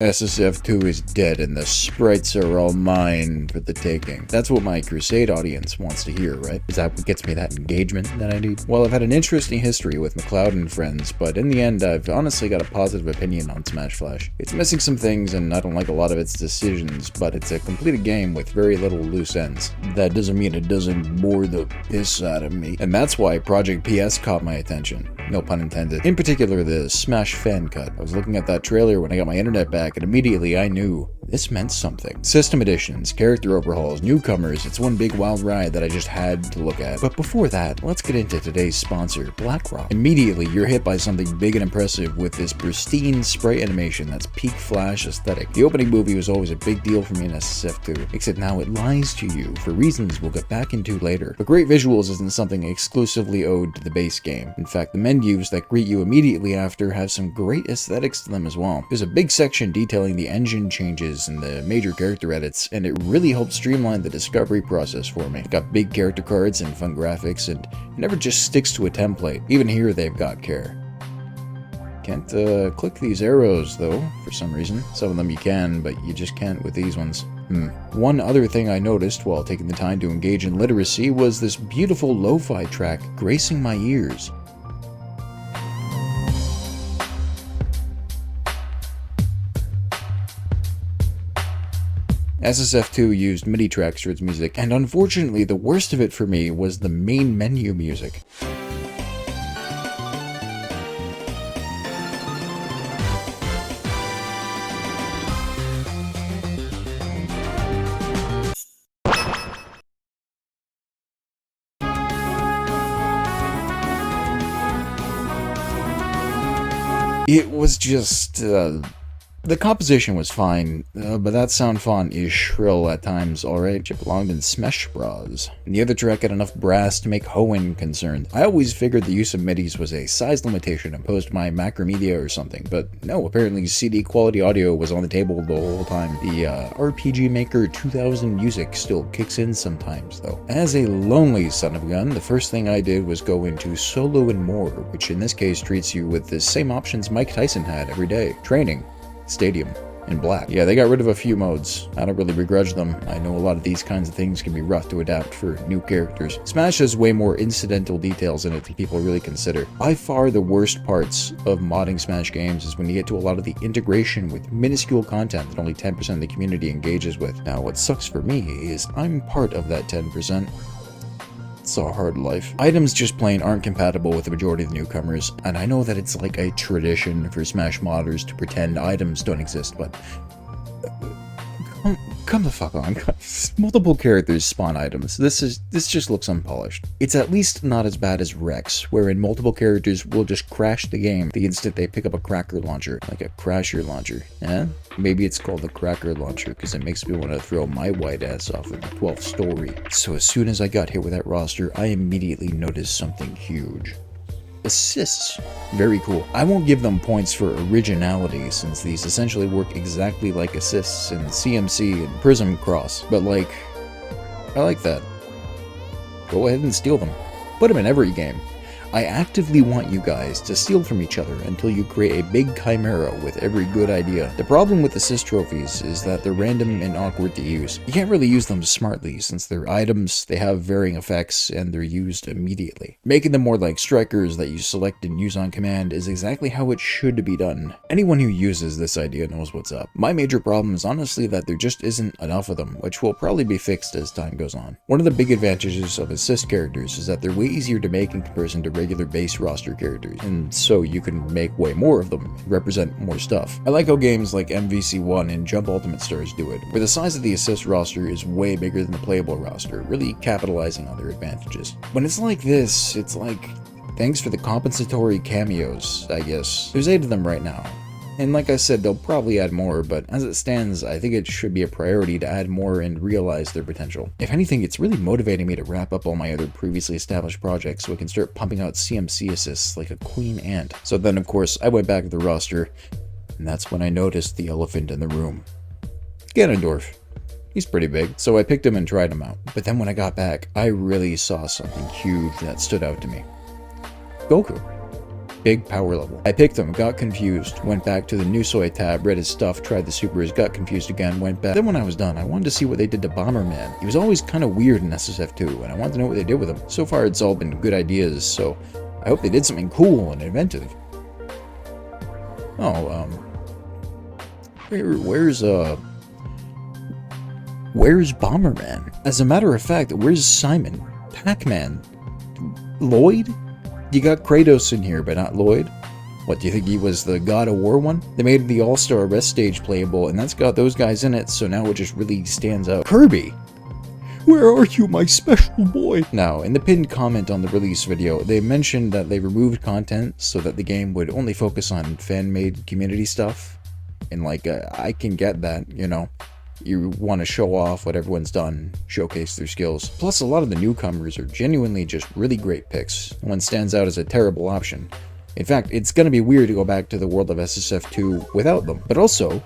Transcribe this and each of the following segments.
SSF2 is dead and the sprites are all mine for the taking. That's what my Crusade audience wants to hear, right? Is that what gets me that engagement that I need? Well, I've had an interesting history with M.U.G.E.N and friends, but in the end, I've honestly got a positive opinion on Smash Flash. It's missing some things and I don't like a lot of its decisions, but it's a completed game with very little loose ends. That doesn't mean it doesn't bore the piss out of me. And that's why Project PS caught my attention. No pun intended. In particular, the Smash fan cut. I was looking at that trailer when I got my internet back, and immediately I knew this meant something. System additions, character overhauls, newcomers, it's one big wild ride that I just had to look at. But before that, let's get into today's sponsor, BlackRock. Immediately, you're hit by something big and impressive with this pristine sprite animation that's peak Flash aesthetic. The opening movie was always a big deal for me in SSF2, except now it lies to you for reasons we'll get back into later. But great visuals isn't something exclusively owed to the base game. In fact, the menus that greet you immediately after have some great aesthetics to them as well. There's a big section detailing the engine changes and the major character edits, and it really helped streamline the discovery process for me. It got big character cards and fun graphics, and it never just sticks to a template. Even here they've got care. Can't click these arrows though, for some reason. Some of them you can, but you just can't with these ones. One other thing I noticed while taking the time to engage in literacy was this beautiful lo-fi track gracing my ears. SSF2 used MIDI tracks for its music, and unfortunately the worst of it for me was the main menu music. It was just, the composition was fine, but that sound font is shrill at times, alright? It belonged in Smash Bros. And the other track had enough brass to make M.U.G.E.N concerned. I always figured the use of MIDIs was a size limitation imposed by Macromedia or something, but no, apparently CD quality audio was on the table the whole time. The RPG Maker 2000 music still kicks in sometimes, though. As a lonely son of a gun, the first thing I did was go into Solo and More, which in this case treats you with the same options Mike Tyson had every day. Training, Stadium, and Black. Yeah, they got rid of a few modes. I don't really begrudge them. I know a lot of these kinds of things can be rough to adapt for new characters. Smash has way more incidental details in it than people really consider. By far the worst parts of modding Smash games is when you get to a lot of the integration with minuscule content that only 10% of the community engages with. Now, what sucks for me is I'm part of that 10%. It's a hard life. Items just plain aren't compatible with the majority of the newcomers, and I know that it's like a tradition for Smash modders to pretend items don't exist, but come the fuck on. Multiple characters spawn items. This just looks unpolished. It's at least not as bad as Rex, wherein multiple characters will just crash the game the instant they pick up a cracker launcher, like a crasher launcher. Eh? Maybe it's called the cracker launcher because it makes me want to throw my white ass off of the 12th story. So as soon as I got hit with that roster, I immediately noticed something huge. Assists. Very cool. I won't give them points for originality since these essentially work exactly like assists in CMC and Prism Cross, but like, I like that. Go ahead and steal them. Put them in every game. I actively want you guys to steal from each other until you create a big chimera with every good idea. The problem with assist trophies is that they're random and awkward to use. You can't really use them smartly since they're items, they have varying effects, and they're used immediately. Making them more like strikers that you select and use on command is exactly how it should be done. Anyone who uses this idea knows what's up. My major problem is honestly that there just isn't enough of them, which will probably be fixed as time goes on. One of the big advantages of assist characters is that they're way easier to make in comparison to regular base roster characters, and so you can make way more of them and represent more stuff. I like how games like MVC1 and Jump Ultimate Stars do it, where the size of the assist roster is way bigger than the playable roster, really capitalizing on their advantages. When it's like this, it's like, thanks for the compensatory cameos, I guess. There's 8 of them right now. And like I said, they'll probably add more, but as it stands, I think it should be a priority to add more and realize their potential. If anything, it's really motivating me to wrap up all my other previously established projects so I can start pumping out CMC assists like a queen ant. So then, of course, I went back to the roster, and that's when I noticed the elephant in the room. Ganondorf. He's pretty big, so I picked him and tried him out. But then when I got back, I really saw something huge that stood out to me. Goku. big power level. I picked him, got confused, went back to the Nusoi tab, read his stuff, tried the supers, got confused again, went back. Then when I was done, I wanted to see what they did to Bomberman. He was always kind of weird in SSF2, and I wanted to know what they did with him. So far, it's all been good ideas, so I hope they did something cool and inventive. Oh, where's Bomberman? As a matter of fact, where's Simon? Pac-Man? Lloyd? You got Kratos in here, but not Lloyd? What, do you think he was the God of War one? They made the All-Star Rest stage playable, and that's got those guys in it, so now it just really stands out. Kirby! Where are you, my special boy? Now, in the pinned comment on the release video, they mentioned that they removed content so that the game would only focus on fan-made community stuff. And like, I can get that, you know. You want to show off what everyone's done, showcase their skills. Plus, a lot of the newcomers are genuinely just really great picks. No one stands out as a terrible option. In fact, it's gonna be weird to go back to the world of SSF2 without them. But also,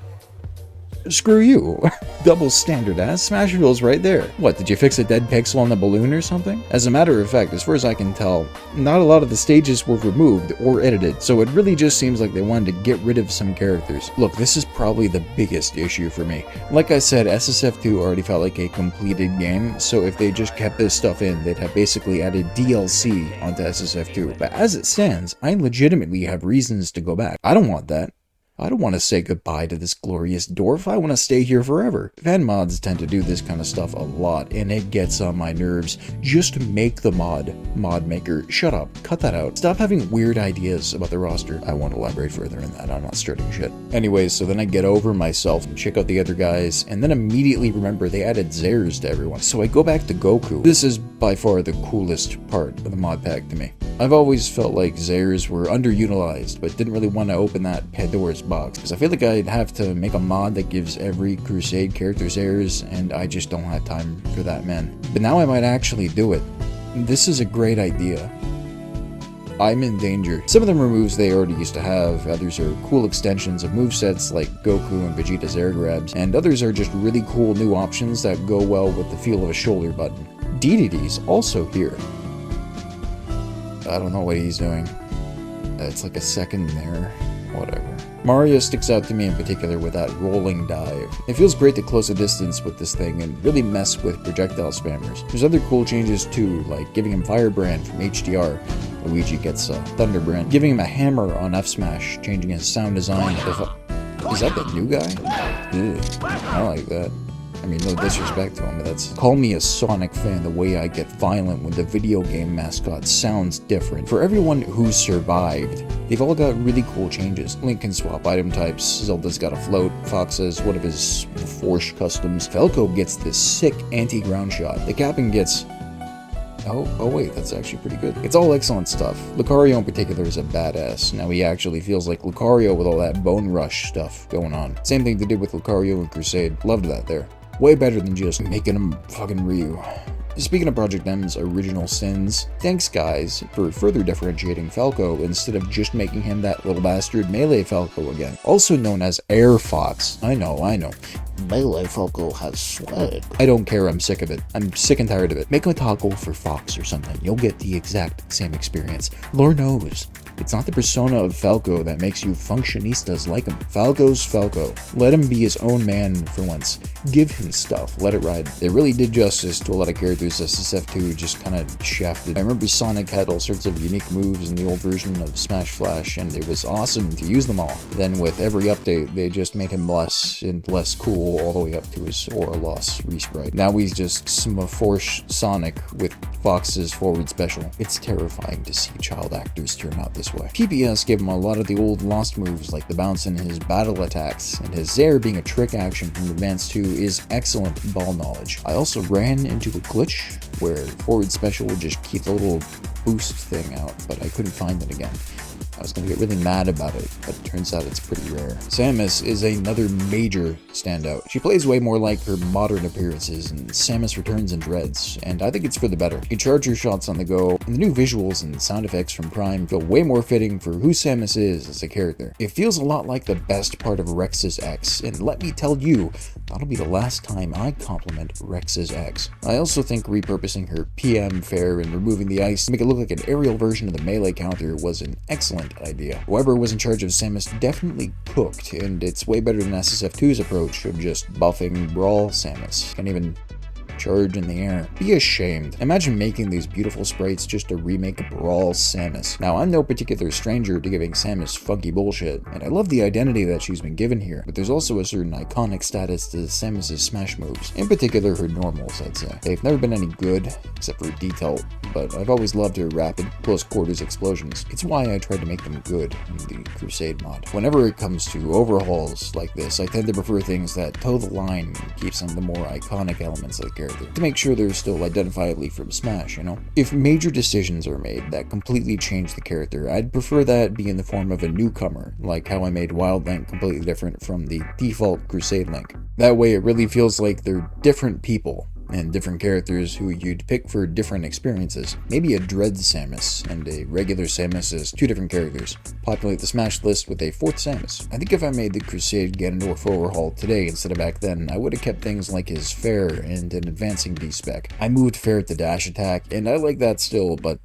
screw you. Double standard ass. Smashville's right there. What, did you fix a dead pixel on the balloon or something? As a matter of fact, as far as I can tell, not a lot of the stages were removed or edited, so it really just seems like they wanted to get rid of some characters. Look, this is probably the biggest issue for me. Like I said, SSF2 already felt like a completed game, so if they just kept this stuff in, they'd have basically added DLC onto SSF2. But as it stands, I legitimately have reasons to go back. I don't want that. I don't want to say goodbye to this glorious dwarf, I want to stay here forever. Fan mods tend to do this kind of stuff a lot, and it gets on my nerves. Just make the mod maker. Shut up, cut that out. Stop having weird ideas about the roster. I won't elaborate further in that, I'm not starting shit. Anyways, so then I get over myself and check out the other guys, and then immediately remember they added Xeres to everyone. So I go back to Goku. This is by far the coolest part of the mod pack to me. I've always felt like Xeres were underutilized, but didn't really want to open that Pandora's box, because I feel like I'd have to make a mod that gives every Crusade character Xeres, and I just don't have time for that, man. But now I might actually do it. This is a great idea. I'm in danger. Some of them are moves they already used to have, others are cool extensions of movesets like Goku and Vegeta's air grabs, and others are just really cool new options that go well with the feel of a shoulder button. DDD's also here. I don't know what he's doing. It's like a second there. Whatever. Mario sticks out to me in particular with that rolling dive. It feels great to close a distance with this thing and really mess with projectile spammers. There's other cool changes too, like giving him Firebrand from HDR. Luigi gets Thunderbrand. Giving him a hammer on F Smash, changing his sound design. Is that the new guy? Ew, I like that. I mean, no disrespect to him, but that's... Call me a Sonic fan the way I get violent when the video game mascot sounds different. For everyone who's survived, they've all got really cool changes. Link can swap item types, Zelda's got a float, Fox has one of his Force customs, Falco gets this sick anti-ground shot, the Captain gets... Oh wait, that's actually pretty good. It's all excellent stuff. Lucario in particular is a badass. Now he actually feels like Lucario with all that Bone Rush stuff going on. Same thing they did with Lucario in Crusade. Loved that there. Way better than just making him fucking Ryu. Speaking of Project M's original sins, thanks guys for further differentiating Falco instead of just making him that little bastard Melee Falco again. Also known as Air Fox. I know. Melee Falco has swag. I don't care, I'm sick of it. I'm sick and tired of it. Make a toggle for Fox or something. You'll get the exact same experience. Lord knows. It's not the persona of Falco that makes you functionistas like him. Falco's Falco. Let him be his own man for once. Give him stuff. Let it ride. They really did justice to a lot of characters SSF2 just kind of shafted. I remember Sonic had all sorts of unique moves in the old version of Smash Flash, and it was awesome to use them all. Then with every update, they just made him less and less cool all the way up to his Aura Loss resprite. Now he's just Force Sonic with Fox's forward special. It's terrifying to see child actors turn out this way. PBS gave him a lot of the old lost moves like the bounce in his battle attacks, and his Zair being a trick action from Advance 2 is excellent ball knowledge. I also ran into a glitch where forward special would just keep the little boost thing out, but I couldn't find it again. I was going to get really mad about it, but it turns out it's pretty rare. Samus is another major standout. She plays way more like her modern appearances in Samus Returns and Dreads, and I think it's for the better. You can charge your shots on the go, and the new visuals and sound effects from Prime feel way more fitting for who Samus is as a character. It feels a lot like the best part of Rex's X, and let me tell you, that'll be the last time I compliment Rex's X. I also think repurposing her PM fair and removing the ice to make it look like an aerial version of the melee counter was an excellent brilliant idea. Whoever was in charge of Samus definitely cooked, and it's way better than SSF2's approach of just buffing Brawl Samus. Can't even charge in the air. Be ashamed. Imagine making these beautiful sprites just to remake Brawl Samus. Now, I'm no particular stranger to giving Samus funky bullshit, and I love the identity that she's been given here, but there's also a certain iconic status to Samus's smash moves. In particular, her normals, I'd say. They've never been any good, except for detail, but I've always loved her rapid, close quarters explosions. It's why I tried to make them good in the Crusade mod. Whenever it comes to overhauls like this, I tend to prefer things that toe the line and keep some of the more iconic elements of the character, to make sure they're still identifiably from Smash, you know? If major decisions are made that completely change the character, I'd prefer that be in the form of a newcomer, like how I made Wild Link completely different from the default Crusade Link. That way it really feels like they're different people, and different characters who you'd pick for different experiences. Maybe a Dread Samus and a regular Samus as two different characters. Populate the Smash list with a fourth Samus. I think if I made the Crusade Ganondorf Overhaul today instead of back then, I would have kept things like his Fair and an advancing D-spec. I moved Fair to dash attack, and I like that still, but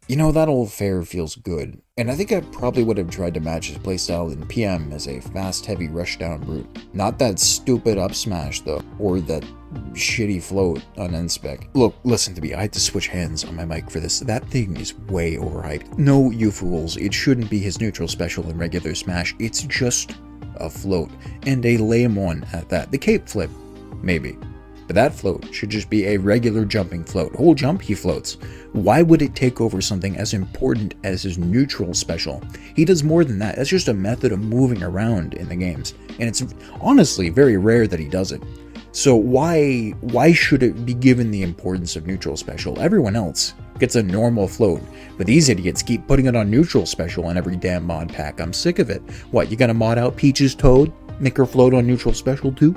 you know, that old Fair feels good. And I think I probably would have tried to match his playstyle in PM as a fast, heavy rushdown brute. Not that stupid up smash though, or that shitty float on N-spec. Look, listen to me, I had to switch hands on my mic for this. That thing is way overhyped. No, you fools, it shouldn't be his neutral special in regular Smash. It's just a float, and a lame one at that. The cape flip, maybe. But that float should just be a regular jumping float. Whole jump, he floats. Why would it take over something as important as his neutral special? He does more than that. That's just a method of moving around in the games. And it's honestly very rare that he does it. So why should it be given the importance of neutral special? Everyone else gets a normal float, but these idiots keep putting it on neutral special in every damn mod pack. I'm sick of it. What, you gonna mod out Peach's Toad? Make her float on neutral special too?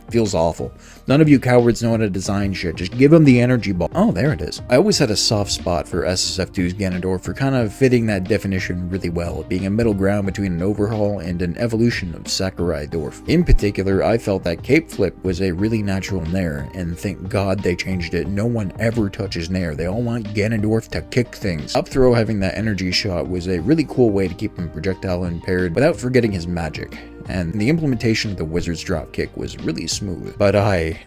Feels awful. None of you cowards know how to design shit. Just give him the energy ball. Oh, there it is. I always had a soft spot for SSF2's Ganondorf for kind of fitting that definition really well, being a middle ground between an overhaul and an evolution of Sakurai Dorf. In particular, I felt that cape flip was a really natural nair, and thank God they changed it. No one ever touches nair. They all want Ganondorf to kick things. Up throw having that energy shot was a really cool way to keep him projectile impaired without forgetting his magic. And the implementation of the Wizard's drop kick was really smooth. But I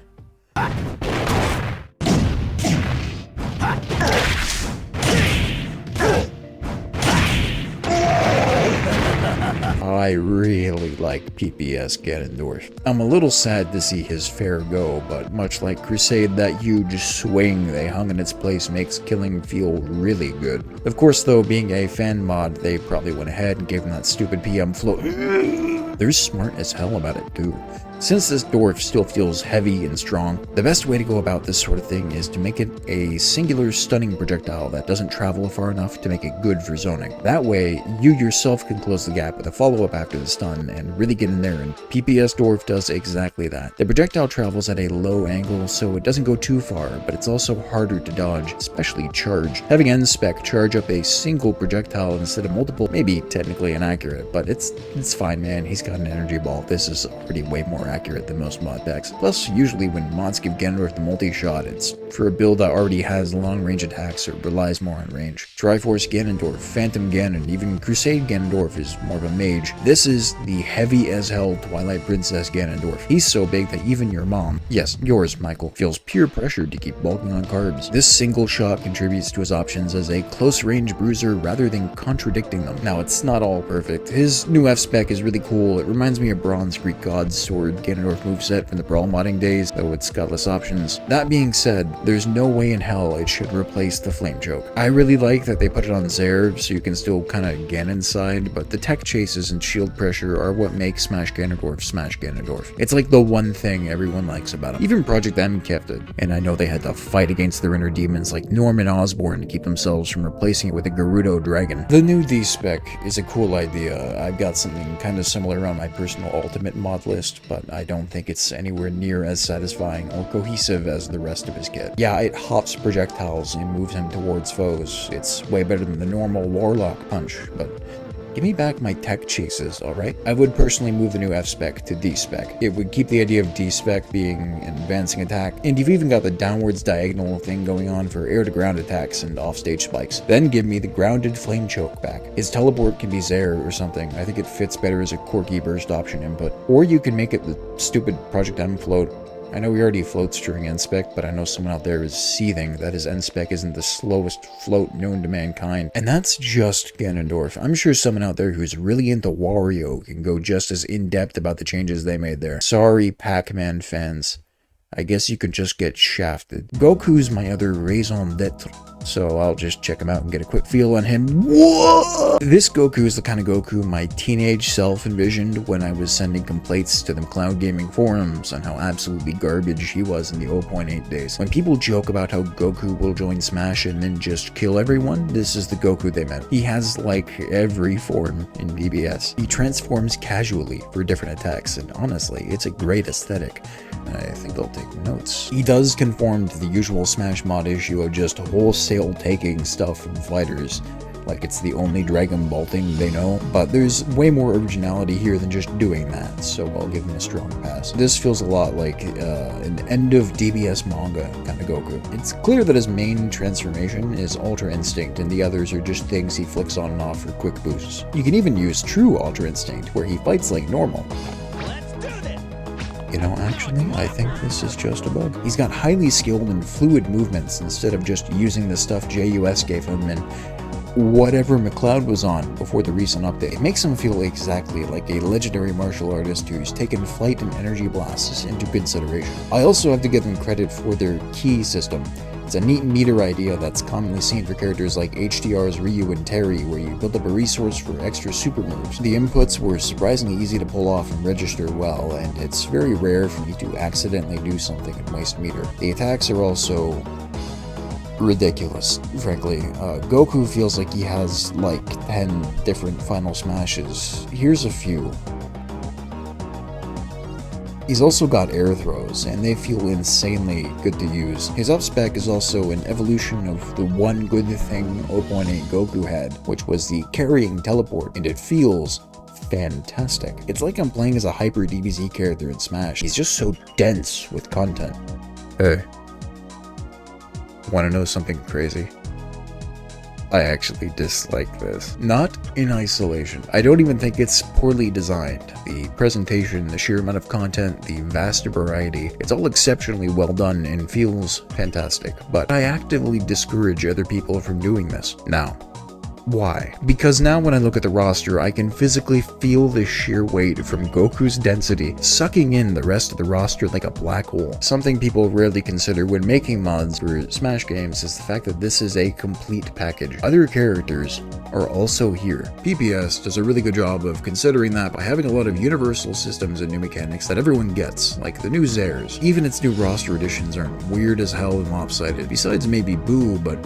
really like PPS Ganondorf. I'm a little sad to see his Fair go, but much like Crusade, that huge swing they hung in its place makes killing feel really good. Of course though, being a fan mod, they probably went ahead and gave him that stupid PM float. They're smart as hell about it too. Since this dwarf still feels heavy and strong, the best way to go about this sort of thing is to make it a singular stunning projectile that doesn't travel far enough to make it good for zoning. That way, you yourself can close the gap with a follow-up after the stun and really get in there, and PPS Dwarf does exactly that. The projectile travels at a low angle, so it doesn't go too far, but it's also harder to dodge, especially charge. Having N-spec charge up a single projectile instead of multiple may be technically inaccurate, but it's fine, man. He's got an energy ball. This is already way more accurate than most mod packs. Plus, usually when mods give Ganondorf the multi-shot, it's for a build that already has long-range attacks or relies more on range. Triforce Ganondorf, Phantom Ganon, even Crusade Ganondorf is more of a mage. This is the heavy-as-hell Twilight Princess Ganondorf. He's so big that even your mom, yes, yours, Michael, feels peer pressured to keep bulking on carbs. This single shot contributes to his options as a close-range bruiser rather than contradicting them. Now, it's not all perfect. His new F-spec is really cool. It reminds me of Bronze Greek God's Sword Ganondorf moveset from the Brawl modding days, though it's got less options. That being said, there's no way in hell it should replace the Flame Choke. I really like that they put it on Zerv, so you can still kinda Ganon side, but the tech chases and shield pressure are what make Smash Ganondorf Smash Ganondorf. It's like the one thing everyone likes about him. Even Project M kept it, and I know they had to fight against their inner demons like Norman Osborn to keep themselves from replacing it with a Gerudo Dragon. The new D-spec is a cool idea. I've got something kinda similar on my personal ultimate mod list, but I don't think it's anywhere near as satisfying or cohesive as the rest of his kit. Yeah, it hops projectiles and moves him towards foes. It's way better than the normal Warlock punch, but Give me back my tech chases, alright? I would personally move the new F-Spec to D-Spec. It would keep the idea of D-Spec being an advancing attack, and you've even got the downwards diagonal thing going on for air-to-ground attacks and offstage spikes. Then give me the grounded Flame Choke back. His teleport can be Zair or something. I think it fits better as a quirky burst option input. Or you can make it the stupid Project M float. I know we already floats during N-Spec, but I know someone out there is seething that his N-Spec isn't the slowest float known to mankind. And that's just Ganondorf. I'm sure someone out there who's really into Wario can go just as in-depth about the changes they made there. Sorry, Pac-Man fans. I guess you could just get shafted. Goku's my other raison d'etre, so I'll just check him out and get a quick feel on him. Whoa! This Goku is the kind of Goku my teenage self envisioned when I was sending complaints to the cloud gaming forums on how absolutely garbage he was in the 0.8 days. When people joke about how Goku will join Smash and then just kill everyone, this is the Goku they meant. He has like every form in BBS. He transforms casually for different attacks, and honestly, it's a great aesthetic. I think I'll take notes. He does conform to the usual Smash mod issue of just wholesale taking stuff from fighters, like it's the only Dragon Ball thing they know, but there's way more originality here than just doing that, so I'll give him a strong pass. This feels a lot like an end of DBS manga kind of Goku. It's clear that his main transformation is Ultra Instinct, and the others are just things he flicks on and off for quick boosts. You can even use true Ultra Instinct, where he fights like normal. You know, actually, I think this is just a bug. He's got highly skilled and fluid movements instead of just using the stuff JUS gave him in whatever McCloud was on before the recent update. It makes him feel exactly like a legendary martial artist who's taken flight and energy blasts into consideration. I also have to give them credit for their key system. It's a neat meter idea that's commonly seen for characters like HDR's Ryu and Terry, where you build up a resource for extra super moves. The inputs were surprisingly easy to pull off and register well, and it's very rare for me to accidentally do something and waste meter. The attacks are also ridiculous, frankly. Goku feels like he has like 10 different final smashes. Here's a few. He's also got air throws, and they feel insanely good to use. His up-spec is also an evolution of the one good thing 0.8 Goku had, which was the carrying teleport, and it feels fantastic. It's like I'm playing as a hyper DBZ character in Smash. He's just so dense with content. Hey, wanna know something crazy? I actually dislike this. Not in isolation. I don't even think it's poorly designed. The presentation, the sheer amount of content, the vast variety, it's all exceptionally well done and feels fantastic. But I actively discourage other people from doing this. Now, why? Because now when I look at the roster, I can physically feel the sheer weight from Goku's density sucking in the rest of the roster like a black hole. Something people rarely consider when making mods for Smash games is the fact that this is a complete package. Other characters are also here. PPS does a really good job of considering that by having a lot of universal systems and new mechanics that everyone gets, like the new Zairs. Even its new roster additions aren't weird as hell and lopsided, besides maybe Boo, but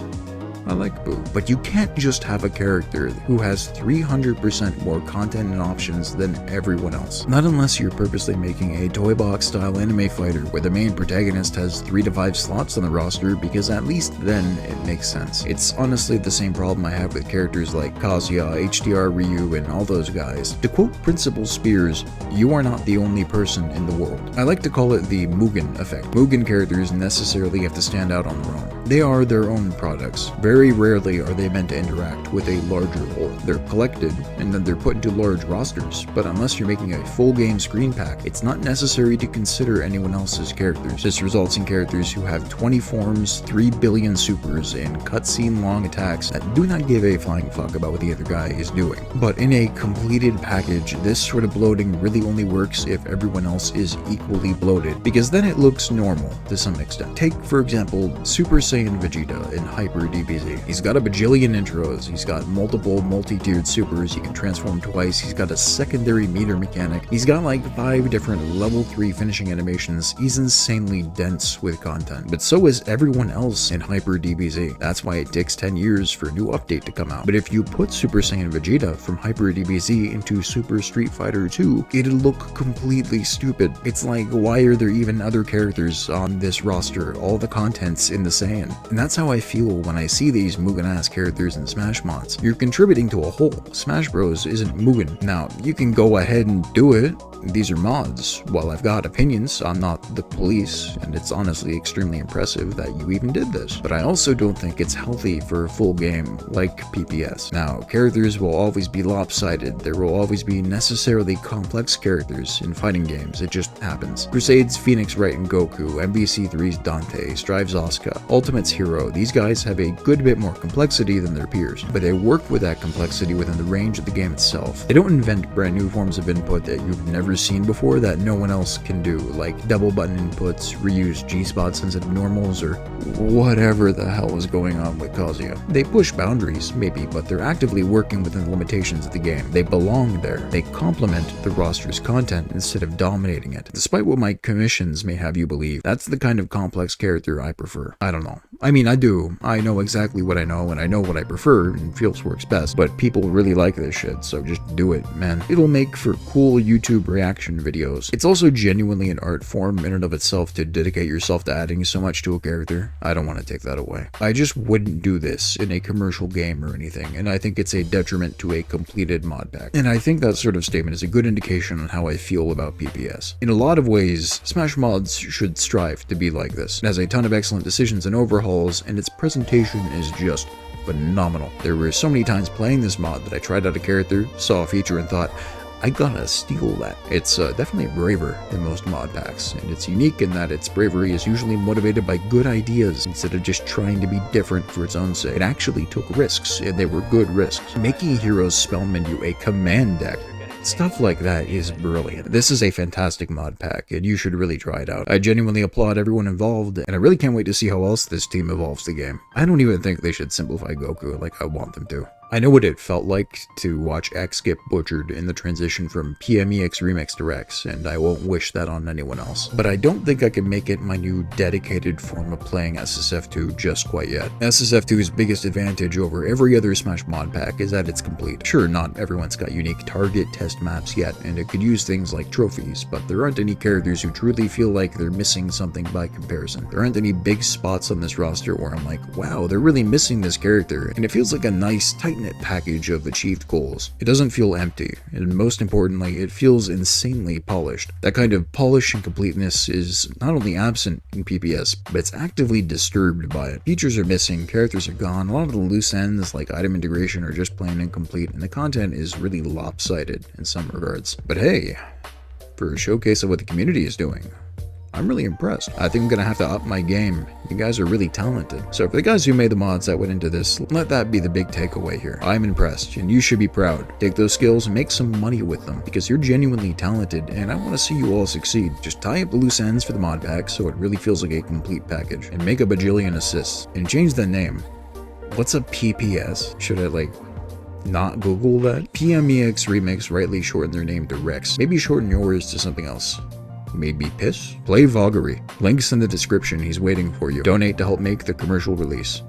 I like Boo. But you can't just have a character who has 300% more content and options than everyone else. Not unless you're purposely making a toy box style anime fighter where the main protagonist has 3 to 5 slots on the roster, because at least then it makes sense. It's honestly the same problem I have with characters like Kazuya, HDR Ryu, and all those guys. To quote Principal Spears, you are not the only person in the world. I like to call it the Mugen Effect. Mugen characters necessarily have to stand out on their own. They are their own products. Very rarely are they meant to interact with a larger whole. They're collected, and then they're put into large rosters, but unless you're making a full game screen pack, it's not necessary to consider anyone else's characters. This results in characters who have 20 forms, 3 billion supers, and cutscene long attacks that do not give a flying fuck about what the other guy is doing. But in a completed package, this sort of bloating really only works if everyone else is equally bloated, because then it looks normal to some extent. Take, for example, Super Saiyan Vegeta in Hyper DBZ. He's got a bajillion intros, he's got multiple multi-tiered supers, he can transform twice, he's got a secondary meter mechanic, he's got like 5 different level 3 finishing animations. He's insanely dense with content, but so is everyone else in Hyper DBZ. That's why it takes 10 years for a new update to come out. But if you put Super Saiyan Vegeta from Hyper DBZ into Super Street Fighter 2, it'd look completely stupid. It's like, why are there even other characters on this roster? All the content's in the Saiyans. opinion. And that's how I feel when I see these Mugen-ass characters in Smash mods. You're contributing to a whole. Smash Bros isn't Mugen. Now, you can go ahead and do it. These are mods. While I've got opinions, I'm not the police, and it's honestly extremely impressive that you even did this. But I also don't think it's healthy for a full game like PPS. Now, characters will always be lopsided. There will always be necessarily complex characters in fighting games. It just happens. Crusade's Phoenix Wright and Goku, MVC3's Dante, Strive's Asuka, Ultimate's Hero, these guys have a good bit more complexity than their peers, but they work with that complexity within the range of the game itself. They don't invent brand new forms of input that you've never seen before that no one else can do, like double button inputs, reuse G-spots instead of normals, or whatever the hell is going on with Kazuya. They push boundaries, maybe, but they're actively working within the limitations of the game. They belong there. They complement the roster's content instead of dominating it. Despite what my commissions may have you believe, that's the kind of complex character I prefer. I don't know. I mean, I do. I know exactly what I know, and I know what I prefer, and feels works best, but people really like this shit, so just do it, man. It'll make for cool YouTube reaction videos. It's also genuinely an art form in and of itself to dedicate yourself to adding so much to a character. I don't want to take that away. I just wouldn't do this in a commercial game or anything, and I think it's a detriment to a completed mod pack. And I think that sort of statement is a good indication on how I feel about PPS. In a lot of ways, Smash mods should strive to be like this. It has a ton of excellent decisions and overhauls, and its presentation is just phenomenal. There were so many times playing this mod that I tried out a character, saw a feature, and thought, I gotta steal that. It's definitely braver than most mod packs, and it's unique in that its bravery is usually motivated by good ideas instead of just trying to be different for its own sake. It actually took risks, and they were good risks. Making a hero's spell menu a command deck, stuff like that is brilliant. This is a fantastic mod pack, and you should really try it out. I genuinely applaud everyone involved, and I really can't wait to see how else this team evolves the game. I don't even think they should simplify Goku like I want them to. I know what it felt like to watch X get butchered in the transition from PMEX Remix to Rex, and I won't wish that on anyone else. But I don't think I can make it my new dedicated form of playing SSF2 just quite yet. SSF2's biggest advantage over every other Smash mod pack is that it's complete. Sure, not everyone's got unique target test maps yet, and it could use things like trophies, but there aren't any characters who truly feel like they're missing something by comparison. There aren't any big spots on this roster where I'm like, wow, they're really missing this character, and it feels like a nice, tight-knit package of achieved goals. It doesn't feel empty, and most importantly, it feels insanely polished. That kind of polish and completeness is not only absent in PPS, but it's actively disturbed by it. Features are missing, characters are gone, a lot of the loose ends like item integration are just plain incomplete, and the content is really lopsided in some regards. But hey, for a showcase of what the community is doing, I'm really impressed. I think I'm gonna have to up my game. You guys are really talented. So for the guys who made the mods that went into this, let that be the big takeaway here. I'm impressed, and you should be proud. Take those skills and make some money with them, because you're genuinely talented, and I want to see you all succeed. Just tie up the loose ends for the mod pack so it really feels like a complete package, and make a bajillion assists, and change the name. What's a PPS? Should I not Google that? PMEX Remix rightly shortened their name to Rex. Maybe shorten yours to something else. Maybe Piss? Play Voggery. Links in the description, he's waiting for you. Donate to help make the commercial release.